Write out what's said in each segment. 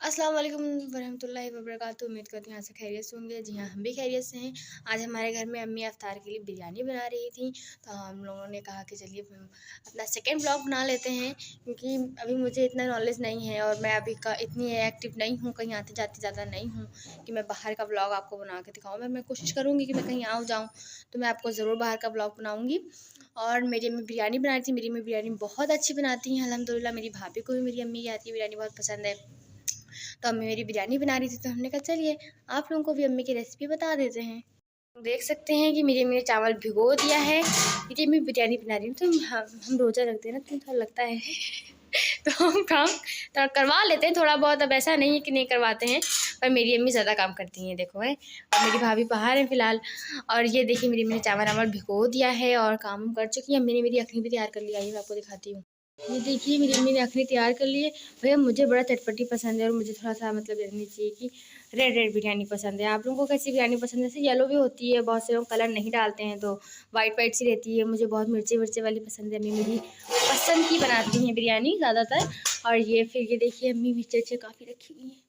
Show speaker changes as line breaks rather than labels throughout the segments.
अस्सलाम वालेकुम वरहमतुल्लाहि वबरकातुहू। उम्मीद करती हूँ यहाँ से खैरियत से होंगे। जी हाँ, हम भी खैरियत से हैं। आज हमारे घर में अम्मी इफ्तार के लिए बिरयानी बना रही थी, तो हम लोगों ने कहा कि चलिए अपना सेकंड ब्लॉग बना लेते हैं, क्योंकि अभी मुझे इतना नॉलेज नहीं है और मैं अभी का इतनी एक्टिव नहीं हूँ, कहीं आते जाते ज़्यादा नहीं हूँ कि मैं बाहर का ब्लॉग आपको बना के दिखाऊँ। मैं कोशिश करूँगी कि मैं कहीं आऊँ जाऊँ तो मैं आपको ज़रूर बाहर का ब्लॉग बनाऊँगी। और मेरी अम्मी बिरयानी बना रही थी। मेरी अम्मी बिरयानी बहुत अच्छी बनाती हैं अल्हम्दुलिल्लाह। मेरी भाभी को भी मेरी अम्मी की हाथ की बिरयानी बहुत पसंद है। तो अम्मी मेरी बिरयानी बना रही थी, तो हमने कहा चलिए आप लोगों को भी अम्मी की रेसिपी बता देते हैं। देख सकते हैं कि मेरी अम्मी ने चावल भिगो दिया है। मेरी अम्मी बिरयानी बना रही है, तो हम रोज़ा रखते हैं ना, तो थोड़ा लगता है तो हम काम थोड़ा करवा लेते हैं थोड़ा बहुत। अब ऐसा नहीं है कि नहीं करवाते हैं, पर मेरी अम्मी ज़्यादा काम करती हैं, देखो है। और मेरी भाभी बाहर हैं फ़िलहाल। और ये देखिए मेरी अम्मी ने चावल भिगो दिया है और काम कर चुकी है। अम्मी ने मेरी अखनी भी तैयार कर लिया है, मैं आपको दिखाती हूँ। ये देखिए मेरी अम्मी ने अखनी तैयार कर ली है। भैया मुझे बड़ा चटपटी पसंद है और मुझे थोड़ा-सा मतलब रहनी चाहिए कि रेड बिरयानी पसंद है। आप लोगों को कैसी बिरयानी पसंद है? जैसे येलो भी होती है, बहुत से लोग कलर नहीं डालते हैं तो वाइट सी रहती है। मुझे बहुत मिर्ची वाली पसंद है। अम्मी मेरी पसंद की बनाती हैं बिरयानी ज़्यादातर। और ये फिर ये देखिए अम्मी मिर्चें काफ़ी रखी हुई हैं।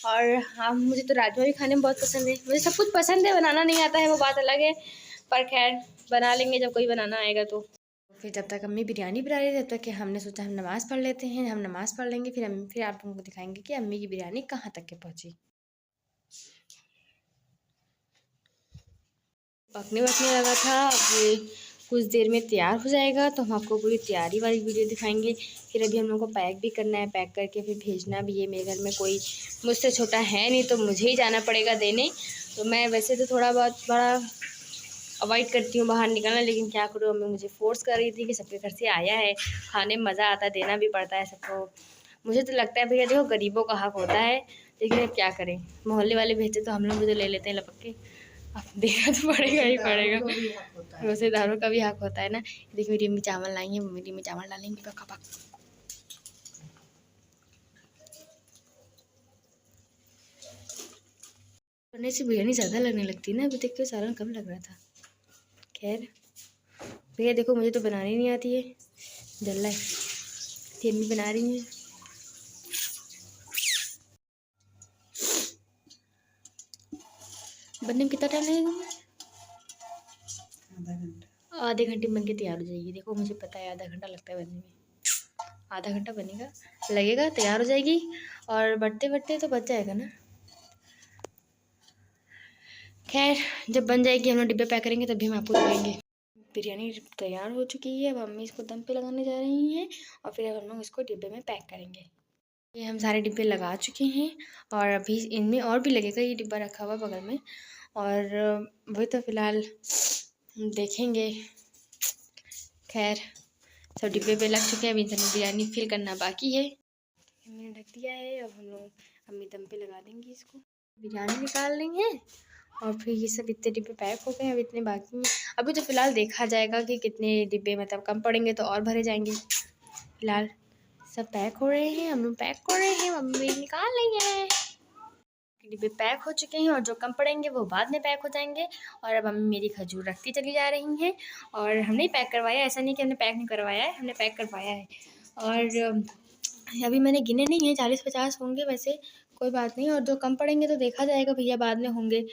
और हाँ, मुझे तो राजमा भी खाने में बहुत पसंद है। मुझे सब कुछ पसंद है, बनाना नहीं आता है वो बात अलग है, पर खैर बना लेंगे जब कोई बनाना आएगा तो। फिर जब तक अम्मी बिरयानी बना रही थी, तब तक कि हमने सोचा हम नमाज़ पढ़ लेते हैं। हम नमाज़ पढ़ लेंगे, फिर आप लोगों को दिखाएंगे कि अम्मी की बिरयानी कहाँ तक के पहुँची। पकने लगा था। अब ये कुछ देर में तैयार हो जाएगा, तो हम आपको पूरी तैयारी वाली वीडियो दिखाएंगे। फिर अभी हम लोग को पैक भी करना है, पैक करके फिर भेजना भी है। मेरे घर में कोई मुझसे छोटा है नहीं, तो मुझे ही जाना पड़ेगा देने। तो मैं वैसे तो थोड़ा बहुत बड़ा अवॉइड करती हूँ बाहर निकलना, लेकिन क्या करूँ, अम्मी मुझे फ़ोर्स कर रही थी कि सबके घर से आया है, खाने में मज़ा आता है, देना भी पड़ता है सबको। मुझे तो लगता है भैया देखो गरीबों का हक होता है, लेकिन अब क्या करें, मोहल्ले वाले भेजते तो हम लोग भी तो ले लेते हैं लपक के। अब देना तो पड़ेगा ही पड़ेगा। रोज़ेदारों का भी हक होता है ना। देखिए मेरी अम्मी चावल लाई हैं, मेरी अम्मी चावल डालेंगी पका पक। बनने से बिरयानी ज़्यादा लगने लगती है ना। अभी तक तो सालन कम लग रहा था। खैर भैया देखो मुझे तो बनानी नहीं आती है, जल्ला है। ये अम्मी बना रही हैं। बनने में कितना टाइम लगेगा? आधे घंटे में बन के तैयार हो जाएगी। देखो मुझे पता है आधा घंटा लगता है बनने में। आधा घंटा बनेगा, लगेगा, तैयार हो जाएगी। और बढ़ते बढ़ते तो बच जाएगा ना। खैर जब बन जाएगी हम लोग डिब्बे पैक करेंगे तभी हम आपको दिखाएंगे। बिरयानी तैयार हो चुकी है। अब अम्मी इसको दम पे लगाने जा रही हैं और फिर अब हम लोग इसको डिब्बे में पैक करेंगे। ये हम सारे डिब्बे लगा चुके हैं और अभी इनमें और भी लगेगा। ये डिब्बा रखा हुआ बगल में, और वही तो फ़िलहाल देखेंगे। खैर सब डिब्बे पे लग चुके हैं। अभी बिरयानी फिल करना बाकी है। मैंने ढक दिया है। अब हम लोग अम्मी दम पे लगा देंगे इसको, बिरयानी निकाल लेंगे। और फिर ये सब इतने डिब्बे पैक हो गए हैं, अब इतने बाकी हैं। अभी तो फ़िलहाल देखा जाएगा कि कितने डिब्बे मतलब कम पड़ेंगे तो और भरे जाएंगे। फ़िलहाल सब पैक हो रहे हैं, हम लोग पैक कर रहे हैं, मम्मी निकाल रही है। डिब्बे पैक हो चुके हैं और जो कम पड़ेंगे वो बाद में पैक हो जाएंगे। और अब मम्मी मेरी खजूर रखती चली जा रही हैं। और हमने पैक करवाया, ऐसा नहीं कि हमने पैक नहीं करवाया है, हमने पैक करवाया है। और अभी मैंने गिने नहीं है, 40-50 होंगे वैसे, कोई बात नहीं। और जो कम पड़ेंगे तो देखा जाएगा भैया, बाद में होंगे।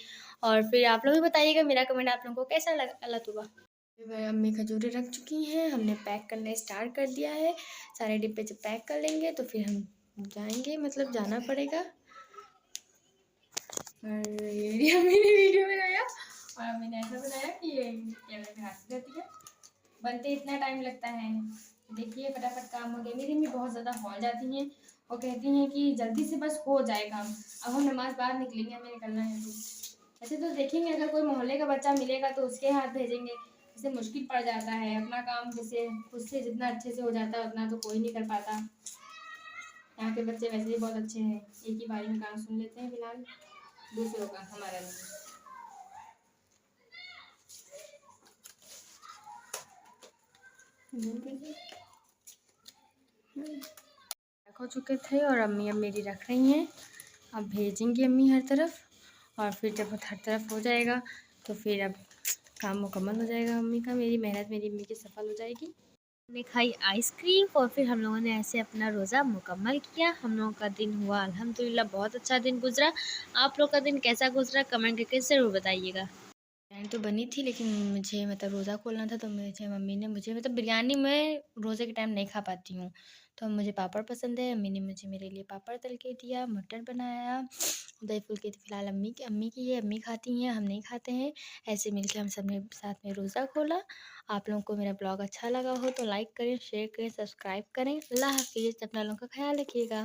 और फिर आप लोग भी बताइएगा मेरा कमेंट आप लोगों को कैसा लगा तुबा। अम्मी खजूरें रख चुकी हैं, हमने पैक करना स्टार्ट कर दिया है। सारे डिब्बे जब पैक कर लेंगे तो फिर हम जाएंगे, मतलब जाना पड़ेगा। और ये भी अम्मी ने वीडियो बनाया, और अम्मी ने ऐसा बनाया कि ये कैमरे में हंसती रहती है। बनते इतना टाइम लगता है, देखिए फटाफट काम हो गया। मेरी अम्मी बहुत ज़्यादा हौल जाती हैं, वो कहती हैं कि जल्दी से बस हो जाए काम। अब हम नमाज़ बाहर निकलेंगे, हमें निकलना है तो ऐसे तो देखेंगे अगर कोई मोहल्ले का बच्चा मिलेगा तो उसके हाथ भेजेंगे। इससे मुश्किल पड़ जाता है, अपना काम जैसे उससे जितना अच्छे से हो जाता है उतना तो कोई नहीं कर पाता। यहाँ के बच्चे वैसे ही बहुत अच्छे हैं, एक ही बारी में काम सुन लेते हैं। फिलहाल दूसरों का, हमारा नहीं। हो चुके थे और अम्मी अब मेरी रख रही हैं। अब भेजेंगी अम्मी हर तरफ, और फिर जब हर तरफ हो जाएगा तो फिर अब काम मुकम्मल हो जाएगा अम्मी का। मेरी मेहनत मेरी अम्मी की सफल हो जाएगी।
ने खाई आइसक्रीम और फिर हम लोगों ने ऐसे अपना रोज़ा मुकम्मल किया। हम लोगों का दिन हुआ अल्हम्दुलिल्लाह बहुत अच्छा दिन गुज़रा। आप लोग का दिन कैसा गुज़रा कमेंट करके ज़रूर बताइएगा।
बिरयानी तो बनी थी, लेकिन मुझे मतलब रोज़ा खोलना था, तो मुझे मम्मी ने मुझे मतलब बिरयानी मैं रोज़े के टाइम नहीं खा पाती हूँ। तो मुझे पापड़ पसंद है, अम्मी ने मुझे मेरे लिए पापड़ तल के दिया, मटर बनाया, दही-फुल्की तो फ़िलहाल अम्मी की है, अम्मी खाती हैं, हम नहीं खाते हैं। ऐसे मिलके हम सब ने साथ में रोज़ा खोला। आप लोगों को मेरा ब्लॉग अच्छा लगा हो तो लाइक करें, शेयर करें, सब्सक्राइब करें। अल्लाह हाफ़िज़, अपना लोगों का ख़्याल रखिएगा।